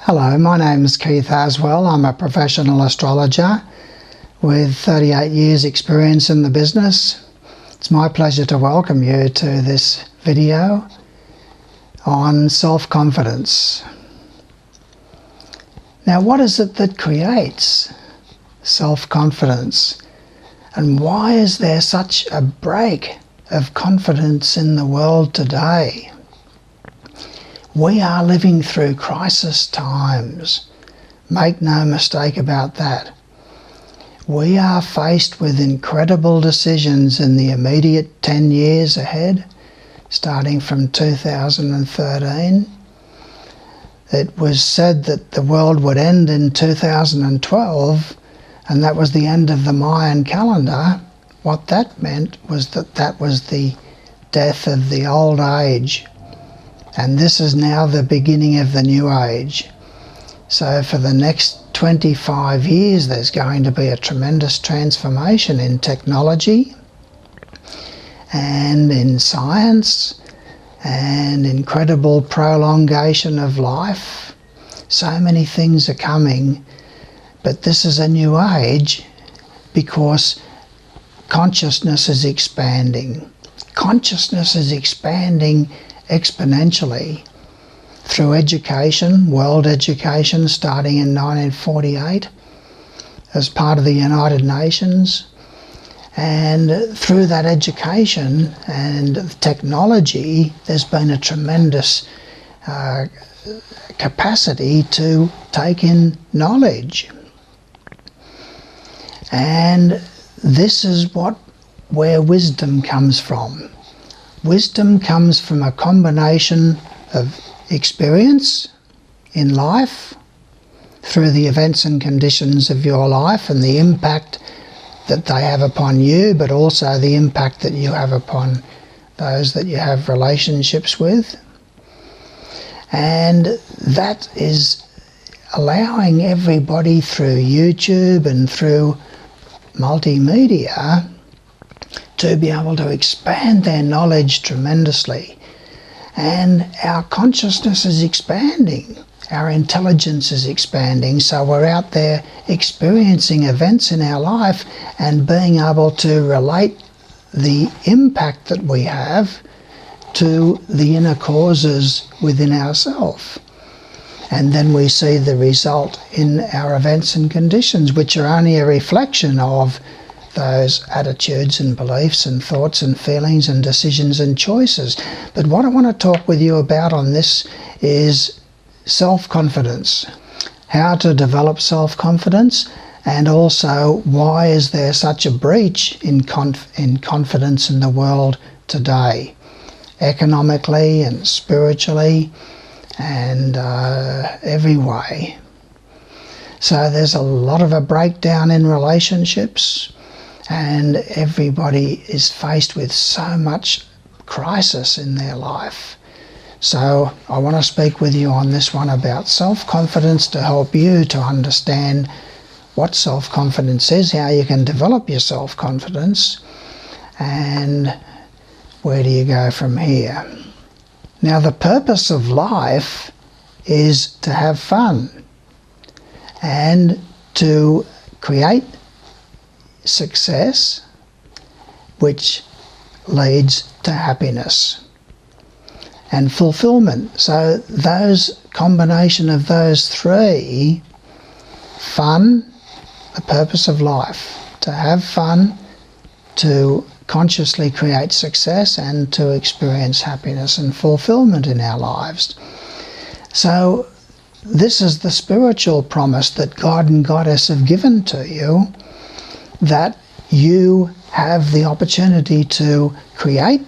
Hello, my name is Keith Aswell. I'm a professional astrologer with 38 years experience in the business. It's my pleasure to welcome you to this video on self-confidence. Now, what is it that creates self-confidence? And why is there such a break of confidence in the world today? We are living through crisis times. Make no mistake about that. We are faced with incredible decisions in the immediate 10 years ahead, starting from 2013. It was said that the world would end in 2012, and that was the end of the Mayan calendar. What that meant was that was the death of the old age. And this is now the beginning of the new age. So for the next 25 years, there's going to be a tremendous transformation in technology and in science and incredible prolongation of life. So many things are coming, but this is a new age because consciousness is expanding. Consciousness is expanding exponentially through education, world education, starting in 1948 as part of the United Nations. And through that education and technology, there's been a tremendous capacity to take in knowledge. And this is where wisdom comes from. Wisdom comes from a combination of experience in life through the events and conditions of your life and the impact that they have upon you, but also the impact that you have upon those that you have relationships with. And that is allowing everybody through YouTube and through multimedia to be able to expand their knowledge tremendously. And our consciousness is expanding, our intelligence is expanding, so we're out there experiencing events in our life and being able to relate the impact that we have to the inner causes within ourselves. And then we see the result in our events and conditions, which are only a reflection of those attitudes and beliefs and thoughts and feelings and decisions and choices. But what I want to talk with you about on this is self-confidence, how to develop self-confidence, and also why is there such a breach in confidence in the world today, economically and spiritually and every way. So there's a lot of a breakdown in relationships, and everybody is faced with so much crisis in their life. So I want to speak with you on this one about self-confidence to help you to understand what self-confidence is, how you can develop your self-confidence, and where do you go from here. Now, the purpose of life is to have fun and to create success, which leads to happiness and fulfillment. So those combination of those three, fun, the purpose of life, to have fun, to consciously create success, and to experience happiness and fulfillment in our lives. So this is the spiritual promise that God and Goddess have given to you, that you have the opportunity to create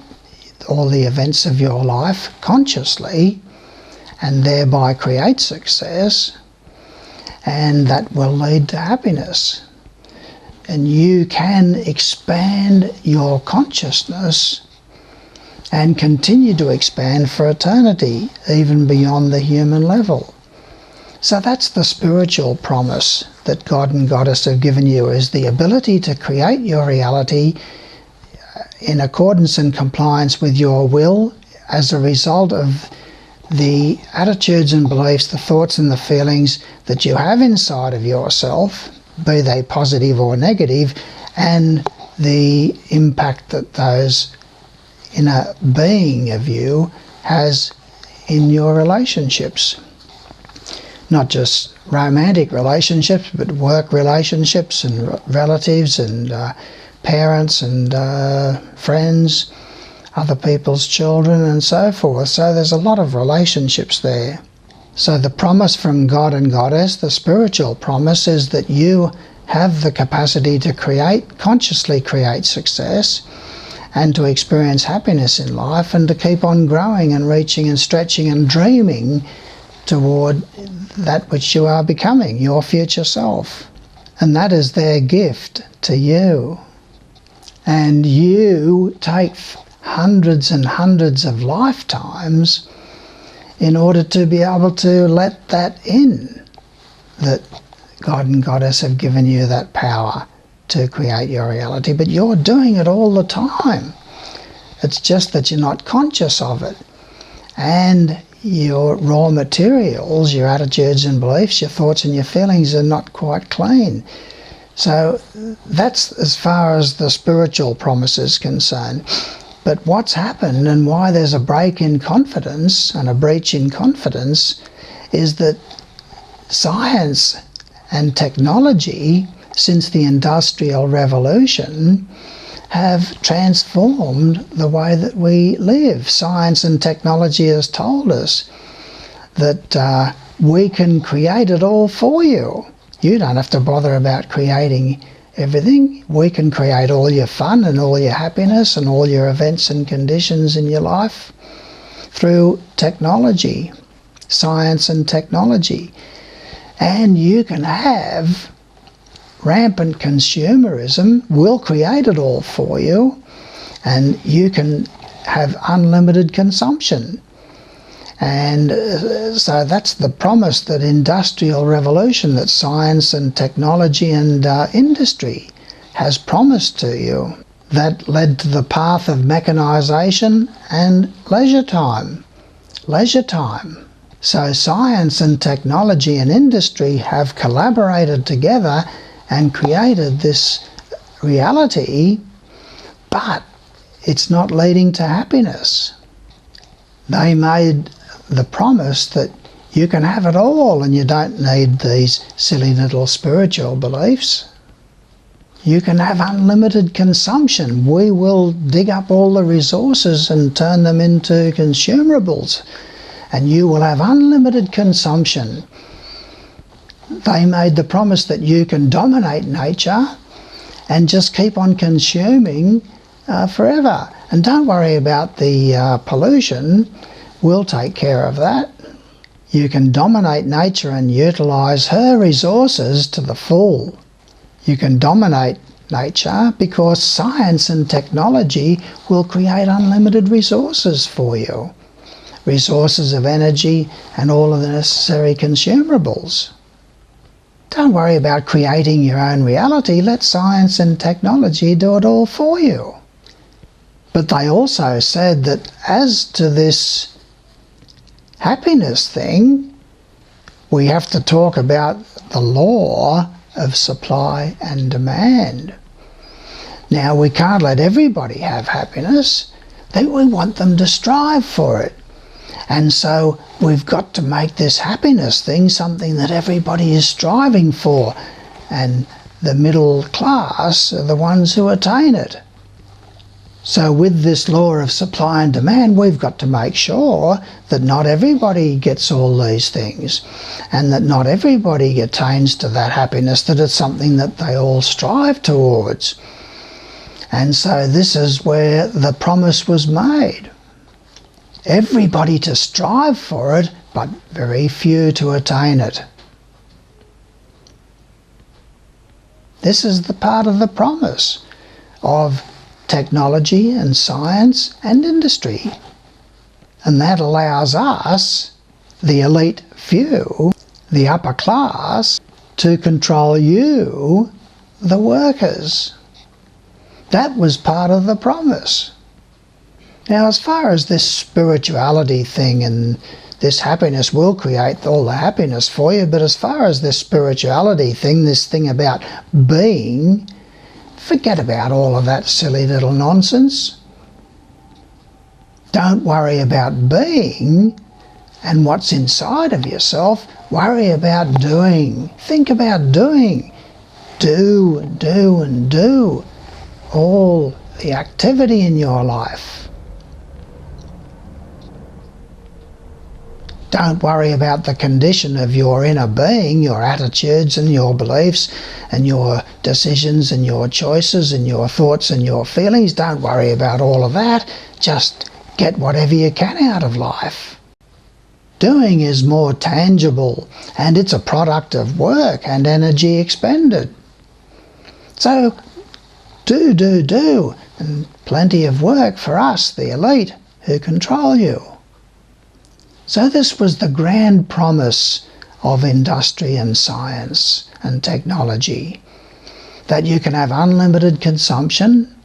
all the events of your life consciously and thereby create success, and that will lead to happiness. And you can expand your consciousness and continue to expand for eternity, even beyond the human level. So that's the spiritual promise that God and Goddess have given you, is the ability to create your reality in accordance and compliance with your will as a result of the attitudes and beliefs, the thoughts and the feelings that you have inside of yourself, be they positive or negative, and the impact that those inner being of you has in your relationships. Not just romantic relationships, but work relationships and relatives and parents and friends, other people's children and so forth. So there's a lot of relationships there. So the promise from God and Goddess, the spiritual promise, is that you have the capacity to consciously create success and to experience happiness in life and to keep on growing and reaching and stretching and dreaming toward that which you are becoming, your future self. And that is their gift to you. And you take hundreds and hundreds of lifetimes in order to be able to let that in, that God and Goddess have given you that power to create your reality. But you're doing it all the time. It's just that you're not conscious of it. And your raw materials, your attitudes and beliefs, your thoughts and your feelings are not quite clean. So that's as far as the spiritual promise is concerned. But what's happened and why there's a break in confidence and a breach in confidence is that science and technology, since the Industrial Revolution, have transformed the way that we live. Science and technology has told us that we can create it all for you. You don't have to bother about creating everything. We can create all your fun and all your happiness and all your events and conditions in your life through technology, science and technology. And you can have rampant consumerism. We'll create it all for you, and you can have unlimited consumption. And so that's the promise, that industrial revolution that science and technology and industry has promised to you. That led to the path of mechanization and leisure time. Leisure time. So science and technology and industry have collaborated together and created this reality, but it's not leading to happiness. They made the promise that you can have it all and you don't need these silly little spiritual beliefs. You can have unlimited consumption. We will dig up all the resources and turn them into consumables, and you will have unlimited consumption. They made the promise that you can dominate nature and just keep on consuming forever. And don't worry about the pollution. We'll take care of that. You can dominate nature and utilize her resources to the full. You can dominate nature because science and technology will create unlimited resources for you. Resources of energy and all of the necessary consumables. Don't worry about creating your own reality. Let science and technology do it all for you. But they also said that as to this happiness thing, we have to talk about the law of supply and demand. Now, we can't let everybody have happiness. We want them to strive for it. And so we've got to make this happiness thing something that everybody is striving for. And the middle class are the ones who attain it. So with this law of supply and demand, we've got to make sure that not everybody gets all these things, and that not everybody attains to that happiness, that it's something that they all strive towards. And so this is where the promise was made. Everybody to strive for it, but very few to attain it. This is the part of the promise of technology and science and industry. And that allows us, the elite few, the upper class, to control you, the workers. That was part of the promise. Now, as far as this spirituality thing and this happiness will create all the happiness for you, but as far as this spirituality thing, this thing about being, forget about all of that silly little nonsense. Don't worry about being and what's inside of yourself. Worry about doing. Think about doing. Do and do all the activity in your life. Don't worry about the condition of your inner being, your attitudes and your beliefs and your decisions and your choices and your thoughts and your feelings. Don't worry about all of that. Just get whatever you can out of life. Doing is more tangible, and it's a product of work and energy expended. So do, and plenty of work for us, the elite, who control you. So this was the grand promise of industry and science and technology, that you can have unlimited consumption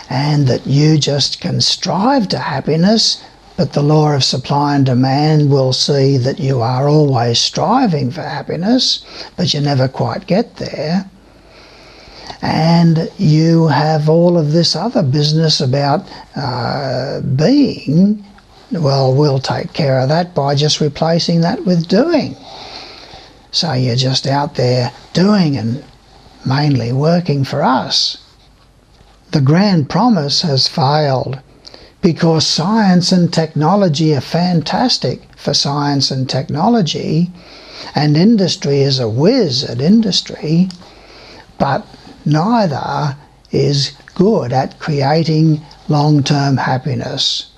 and that you just can strive to happiness, but the law of supply and demand will see that you are always striving for happiness, but you never quite get there. And you have all of this other business about being. Well, we'll take care of that by just replacing that with doing. So you're just out there doing and mainly working for us. The grand promise has failed because science and technology are fantastic for science and technology, and industry is a whiz at industry, but neither is good at creating long-term happiness.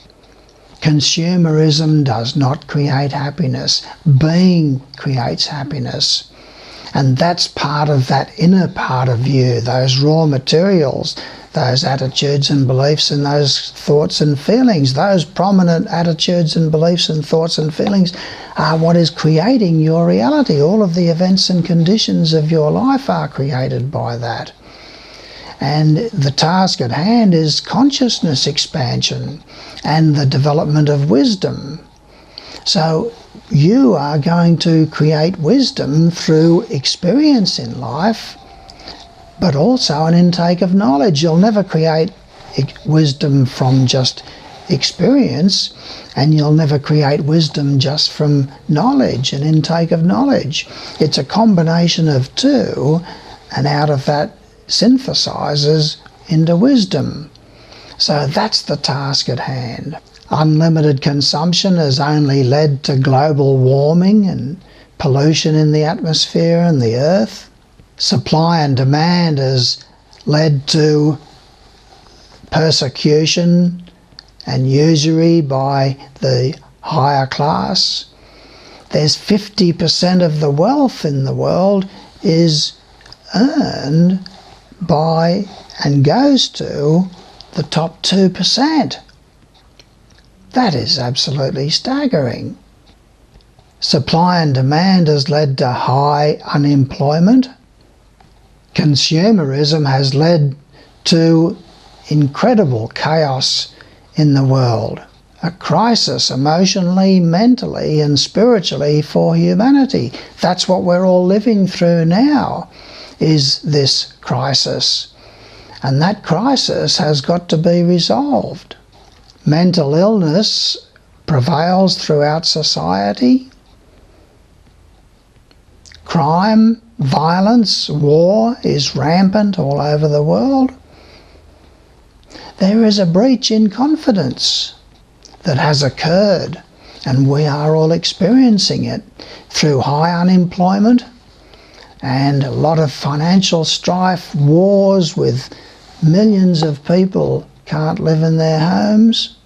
Consumerism does not create happiness. Being creates happiness. And that's part of that inner part of you, those raw materials, those attitudes and beliefs and those thoughts and feelings. Those prominent attitudes and beliefs and thoughts and feelings are what is creating your reality. All of the events and conditions of your life are created by that. And the task at hand is consciousness expansion and the development of wisdom. So you are going to create wisdom through experience in life, but also an intake of knowledge. You'll never create wisdom from just experience, and you'll never create wisdom just from knowledge and intake of knowledge. It's a combination of two, and out of that synthesizes into wisdom. So that's the task at hand. Unlimited consumption has only led to global warming and pollution in the atmosphere and the earth. Supply and demand has led to persecution and usury by the higher class. There's 50% of the wealth in the world is earned by and goes to the top 2%. That is absolutely staggering. Supply and demand has led to high unemployment. Consumerism has led to incredible chaos in the world, a crisis emotionally, mentally and spiritually for humanity. That's what we're all living through now, is this crisis. And that crisis has got to be resolved. Mental illness prevails throughout society. Crime, violence, war is rampant all over the world. There is a breach in confidence that has occurred, and we are all experiencing it through high unemployment and a lot of financial strife, wars with millions of people can't live in their homes.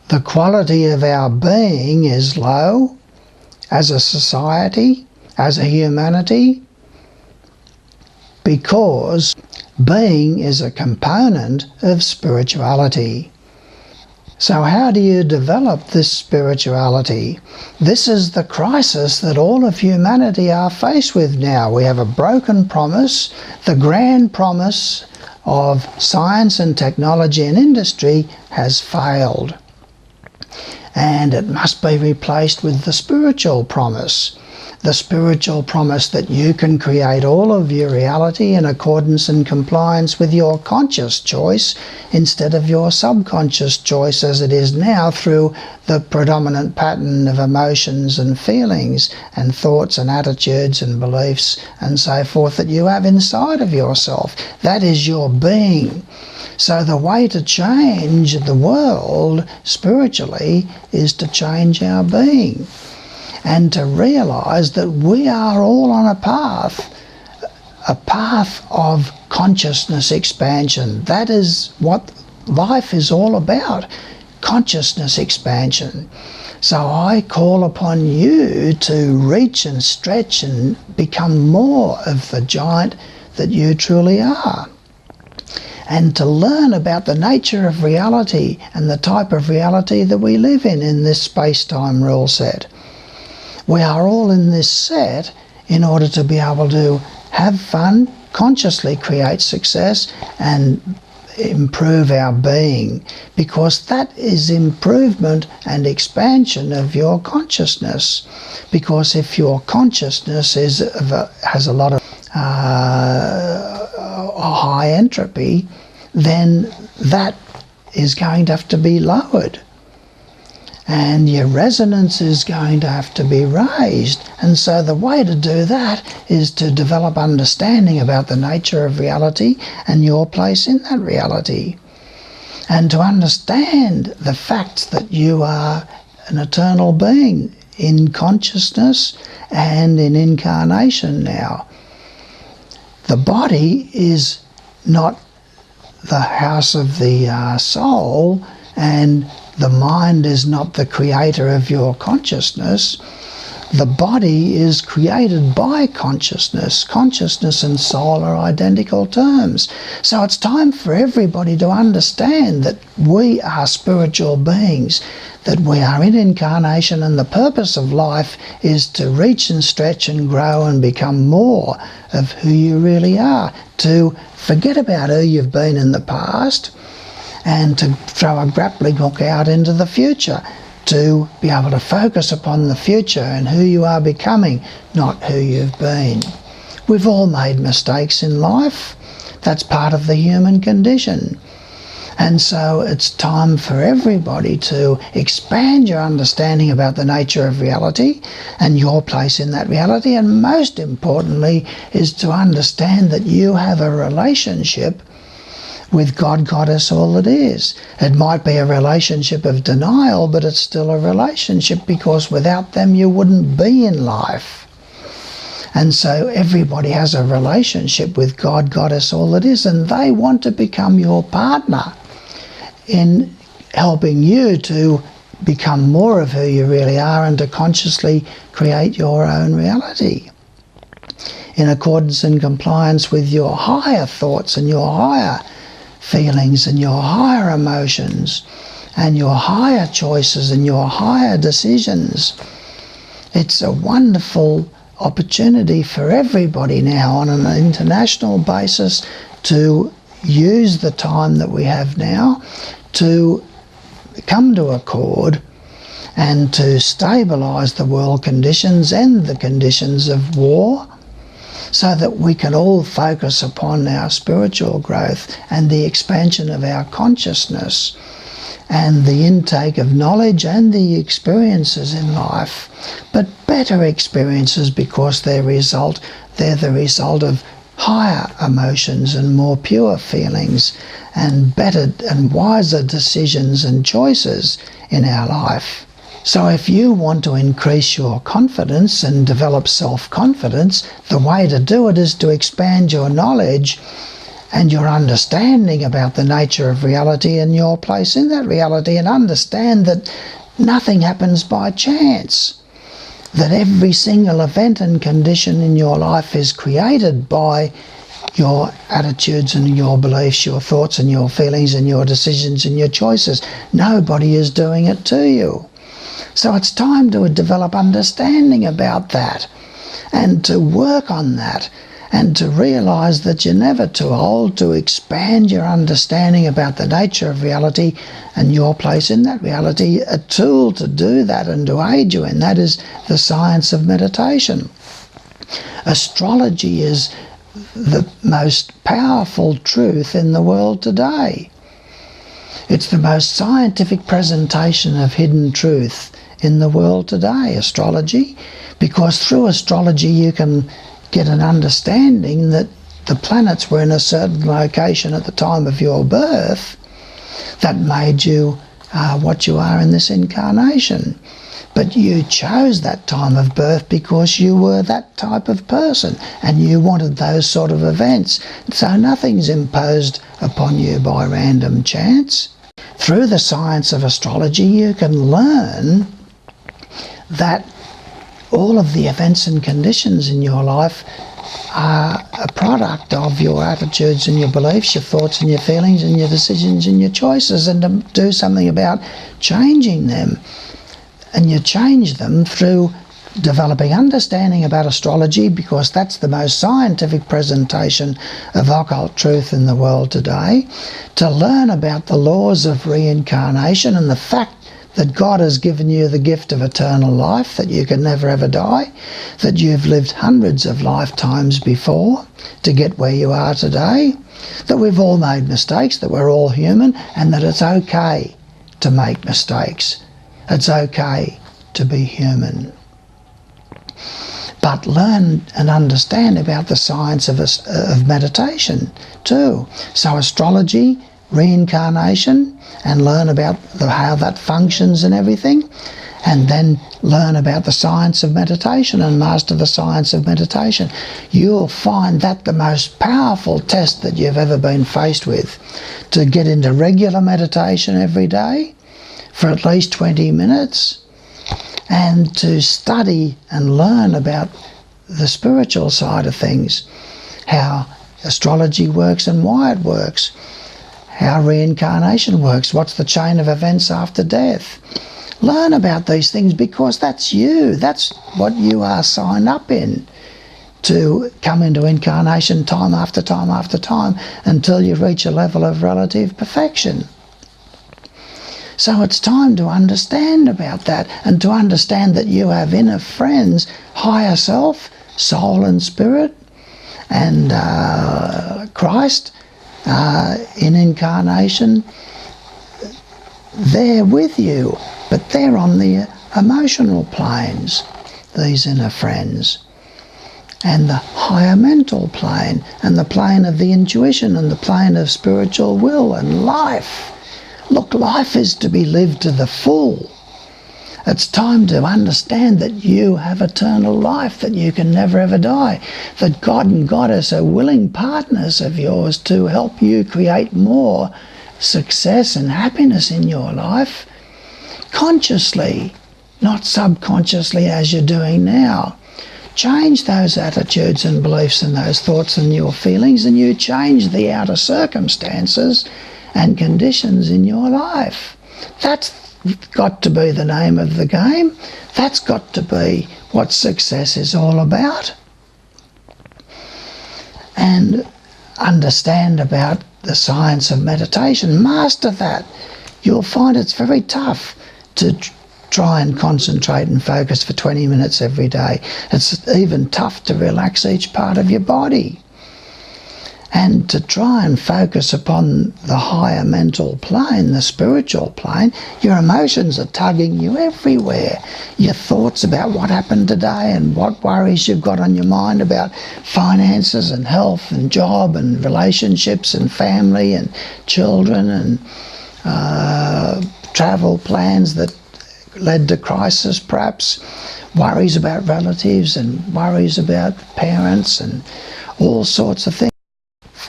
The quality of our being is low as a society, as a humanity, because being is a component of spirituality. So how do you develop this spirituality? This is the crisis that all of humanity are faced with now. We have a broken promise. The grand promise of science and technology and industry has failed. and it must be replaced with the spiritual promise. The spiritual promise that you can create all of your reality in accordance and compliance with your conscious choice instead of your subconscious choice as it is now through the predominant pattern of emotions and feelings and thoughts and attitudes and beliefs and so forth that you have inside of yourself. That is your being. So the way to change the world spiritually is to change our being, and to realize that we are all on a path of consciousness expansion. That is what life is all about, consciousness expansion. So I call upon you to reach and stretch and become more of the giant that you truly are, and to learn about the nature of reality and the type of reality that we live in this space-time rule set. We are all in this set in order to be able to have fun, consciously create success, and improve our being, because that is improvement and expansion of your consciousness. Because if your consciousness has a lot of high entropy, then that is going to have to be lowered, and your resonance is going to have to be raised. And so the way to do that is to develop understanding about the nature of reality and your place in that reality, and to understand the fact that you are an eternal being in consciousness and in incarnation now. The body is not the house of the soul, and the mind is not the creator of your consciousness. The body is created by consciousness. Consciousness and soul are identical terms. So it's time for everybody to understand that we are spiritual beings, that we are in incarnation, and the purpose of life is to reach and stretch and grow and become more of who you really are, to forget about who you've been in the past, and to throw a grappling hook out into the future, to be able to focus upon the future and who you are becoming, not who you've been. We've all made mistakes in life. That's part of the human condition. And so it's time for everybody to expand your understanding about the nature of reality and your place in that reality, and most importantly is to understand that you have a relationship with God, Goddess, all that is. It might be a relationship of denial, but it's still a relationship, because without them you wouldn't be in life. And so everybody has a relationship with God, Goddess, all that is, and they want to become your partner in helping you to become more of who you really are and to consciously create your own reality in accordance and compliance with your higher thoughts and your higher feelings and your higher emotions and your higher choices and your higher decisions. It's a wonderful opportunity for everybody now on an international basis to use the time that we have now to come to accord and to stabilise the world conditions and the conditions of war, so that we can all focus upon our spiritual growth and the expansion of our consciousness and the intake of knowledge and the experiences in life, but better experiences, because they're the result of higher emotions and more pure feelings and better and wiser decisions and choices in our life. So if you want to increase your confidence and develop self-confidence, the way to do it is to expand your knowledge and your understanding about the nature of reality and your place in that reality, and understand that nothing happens by chance, that every single event and condition in your life is created by your attitudes and your beliefs, your thoughts and your feelings and your decisions and your choices. Nobody is doing it to you. So it's time to develop understanding about that and to work on that and to realize that you're never too old to expand your understanding about the nature of reality and your place in that reality. A tool to do that and to aid you in that is the science of meditation. Astrology is the most powerful truth in the world today. It's the most scientific presentation of hidden truth in the world today, astrology, because through astrology you can get an understanding that the planets were in a certain location at the time of your birth that made you what you are in this incarnation. But you chose that time of birth because you were that type of person and you wanted those sort of events. So nothing's imposed upon you by random chance. Through the science of astrology, you can learn that all of the events and conditions in your life are a product of your attitudes and your beliefs, your thoughts and your feelings and your decisions and your choices, and to do something about changing them. And you change them through developing understanding about astrology, because that's the most scientific presentation of occult truth in the world today, to learn about the laws of reincarnation and the fact that God has given you the gift of eternal life, that you can never ever die, that you've lived hundreds of lifetimes before to get where you are today, that we've all made mistakes, that we're all human, and that it's okay to make mistakes. It's okay to be human. But learn and understand about the science of meditation too. So astrology, reincarnation, and learn about how that functions and everything, and then learn about the science of meditation and master the science of meditation. You'll find that the most powerful test that you've ever been faced with. To get into regular meditation every day for at least 20 minutes, and to study and learn about the spiritual side of things, how astrology works and why it works, how reincarnation works, what's the chain of events after death. Learn about these things, because that's you. That's what you are signed up in, to come into incarnation time after time after time until you reach a level of relative perfection. So it's time to understand about that, and to understand that you have inner friends, higher self, soul and spirit, and Christ in incarnation. They're with you, but they're on the emotional planes, these inner friends, and the higher mental plane, and the plane of the intuition, and the plane of spiritual will and life. Look, life is to be lived to the full. It's time to understand that you have eternal life, that you can never ever die, that God and Goddess are willing partners of yours to help you create more success and happiness in your life, consciously, not subconsciously as you're doing now. Change those attitudes and beliefs and those thoughts and your feelings, and you change the outer circumstances and conditions in your life. That's got to be the name of the game. That's got to be what success is all about. And understand about the science of meditation. Master that. You'll find it's very tough to try and concentrate and focus for 20 minutes every day. It's even tough to relax each part of your body. And to try and focus upon the higher mental plane, the spiritual plane, your emotions are tugging you everywhere. Your thoughts about what happened today and what worries you've got on your mind about finances and health and job and relationships and family and children and travel plans that led to crisis perhaps, worries about relatives and worries about parents and all sorts of things.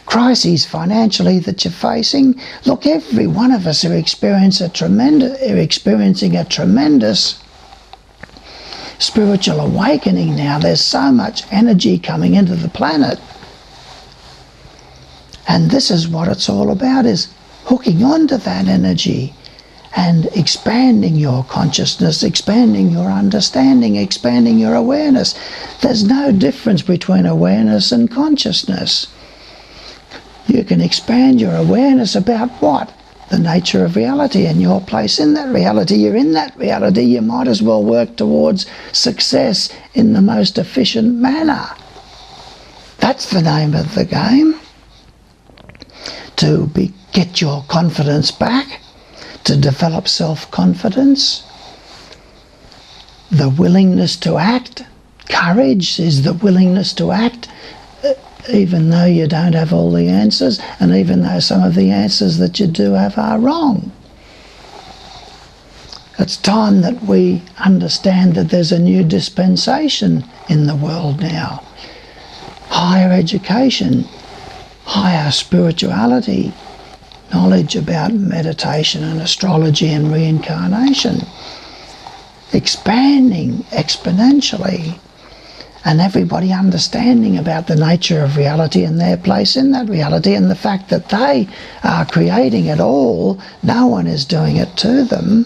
Crises financially that you're facing. Look, every one of us are experiencing a tremendous spiritual awakening now. There's so much energy coming into the planet. And this is what it's all about, is hooking onto that energy and expanding your consciousness, expanding your understanding, expanding your awareness. There's no difference between awareness and consciousness. You can expand your awareness about what? The nature of reality and your place in that reality. You're in that reality. You might as well work towards success in the most efficient manner. That's the name of the game. Get your confidence back, to develop self-confidence, the willingness to act. Courage is the willingness to act, even though you don't have all the answers, and even though some of the answers that you do have are wrong. It's time that we understand that there's a new dispensation in the world now. Higher education, higher spirituality, knowledge about meditation and astrology and reincarnation, expanding exponentially, and everybody understanding about the nature of reality and their place in that reality, and the fact that they are creating it all. No one is doing it to them.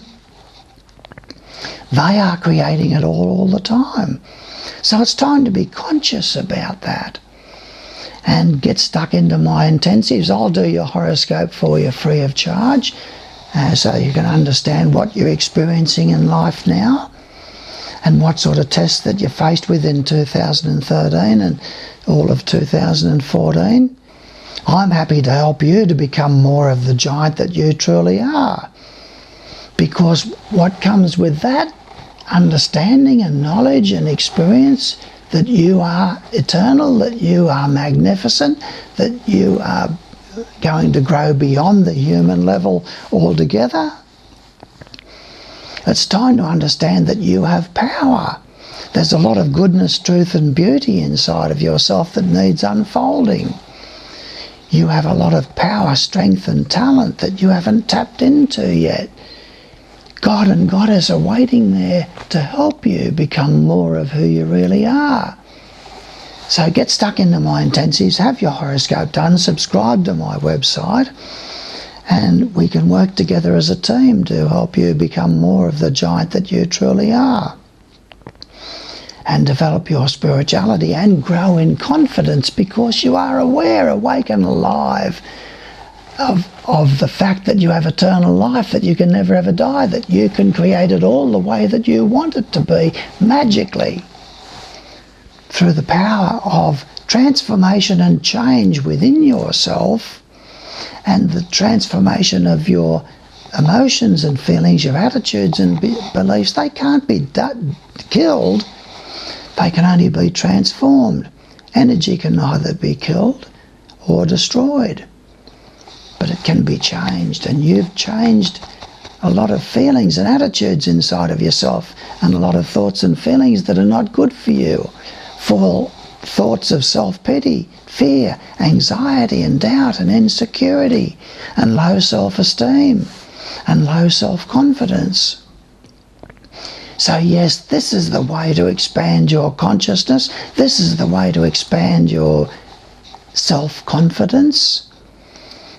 They are creating it all the time. So it's time to be conscious about that and get stuck into my intensives. I'll do your horoscope for you free of charge, so you can understand what you're experiencing in life now and what sort of tests that you're faced with in 2013 and all of 2014. I'm happy to help you to become more of the giant that you truly are, because what comes with that understanding and knowledge and experience, that you are eternal, that you are magnificent, that you are going to grow beyond the human level altogether. It's time to understand that you have power. There's a lot of goodness, truth and beauty inside of yourself that needs unfolding. You have a lot of power, strength and talent that you haven't tapped into yet. God and Goddess are waiting there to help you become more of who you really are. So get stuck into my intensives, have your horoscope done, subscribe to my website, and we can work together as a team to help you become more of the giant that you truly are, and develop your spirituality and grow in confidence, because you are aware, awake and alive of the fact that you have eternal life, that you can never ever die, that you can create it all the way that you want it to be, magically, through the power of transformation and change within yourself, and the transformation of your emotions and feelings, your attitudes and beliefs. They can't be killed, they can only be transformed. Energy can neither be killed or destroyed, but it can be changed, and you've changed a lot of feelings and attitudes inside of yourself, and a lot of thoughts and feelings that are not good for you, full thoughts of self-pity, fear, anxiety and doubt and insecurity and low self-esteem and low self-confidence. So yes, this is the way to expand your consciousness. This is the way to expand your self-confidence.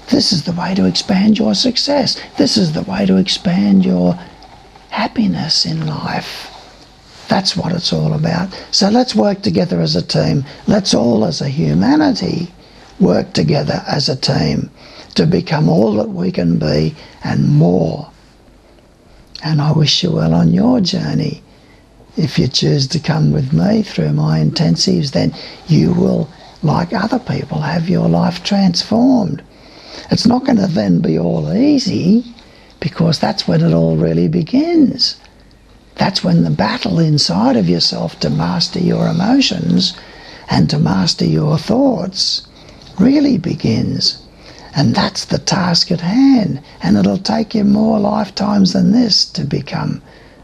This is the way to expand your success. This is the way to expand your happiness in life. That's what it's all about. So let's work together as a team. Let's all as a humanity work together as a team to become all that we can be and more. And I wish you well on your journey. If you choose to come with me through my intensives, then you will, like other people, have your life transformed. It's not going to then be all easy, because that's when it all really begins. That's when the battle inside of yourself to master your emotions and to master your thoughts really begins. And that's the task at hand. And it'll take you more lifetimes than this to become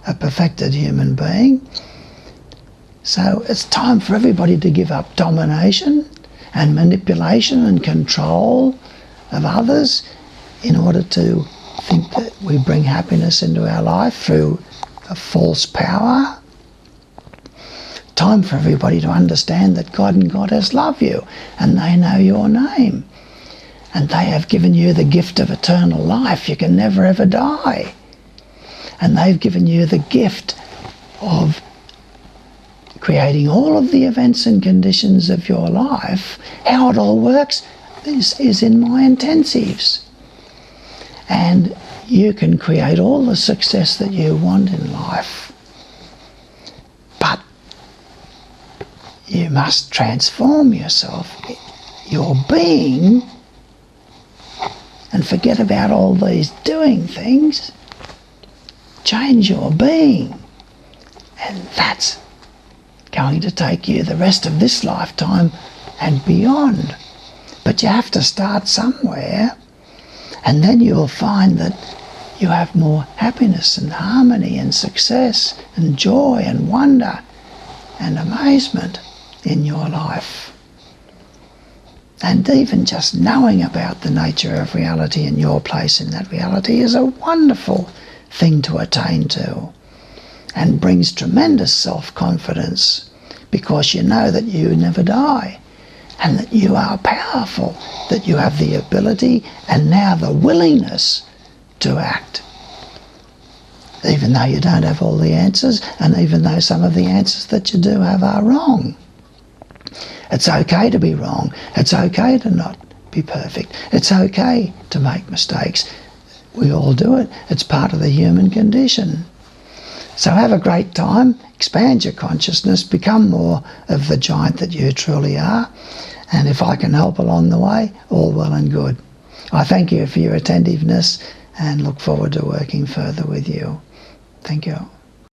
a perfected human being. So it's time for everybody to give up domination and manipulation and control of others in order to think that we bring happiness into our life through a false power. Time for everybody to understand that God and Goddess love you, and they know your name, and they have given you the gift of eternal life. You can never ever die. and they've given you the gift of creating all of the events and conditions of your life. How it all works is in my intensives. And you can create all the success that you want in life. But you must transform yourself, your being, and forget about all these doing things. Change your being. And that's going to take you the rest of this lifetime and beyond. But you have to start somewhere, and then you'll find that you have more happiness and harmony and success and joy and wonder and amazement in your life. And even just knowing about the nature of reality and your place in that reality is a wonderful thing to attain to, and brings tremendous self-confidence, because you know that you never die, and that you are powerful, that you have the ability and now the willingness to act. Even though you don't have all the answers, and even though some of the answers that you do have are wrong. It's okay to be wrong. It's okay to not be perfect. It's okay to make mistakes. We all do it. It's part of the human condition. So have a great time, expand your consciousness, become more of the giant that you truly are, and if I can help along the way, all well and good. I thank you for your attentiveness and look forward to working further with you. Thank you.